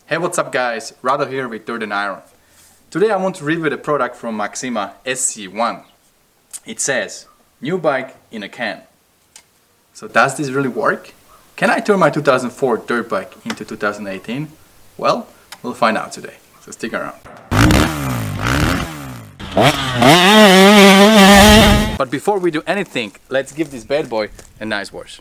Hey, what's up guys? Rado here with Dirt and Iron. Today I want to review the product from Maxima SC1. It says, new bike in a can. So does this really work? Can I turn my 2004 dirt bike into 2018? Well, we'll find out today, so stick around. But before we do anything, let's give this bad boy a nice wash.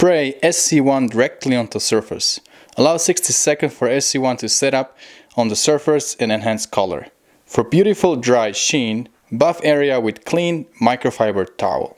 Spray SC1 directly onto the surface. Allow 60 seconds for SC1 to set up on the surface and enhance color. For beautiful dry sheen, buff area with clean microfiber towel.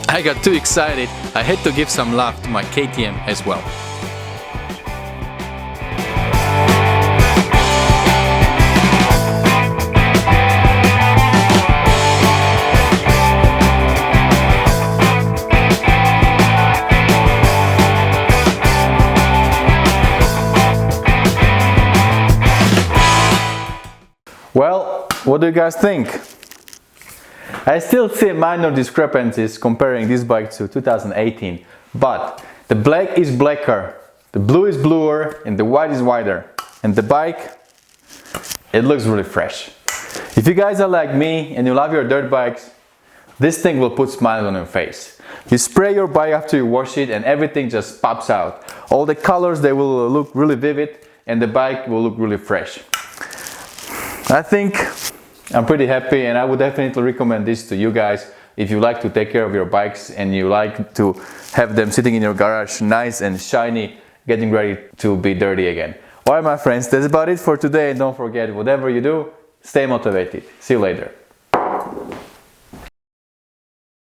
I got too excited, I had to give some love to my KTM as well. Well, what do you guys think? I still see minor discrepancies comparing this bike to 2018, but the black is blacker, the blue is bluer, and the white is whiter. And the bike, it looks really fresh. If you guys are like me and you love your dirt bikes, this thing will put smiles on your face. You spray your bike after you wash it and everything just pops out. All the colors, they will look really vivid and the bike will look really fresh. I think I'm pretty happy and I would definitely recommend this to you guys if you like to take care of your bikes and you like to have them sitting in your garage nice and shiny, getting ready to be dirty again. Alright my friends, that's about it for today, and don't forget, whatever you do, stay motivated. See you later.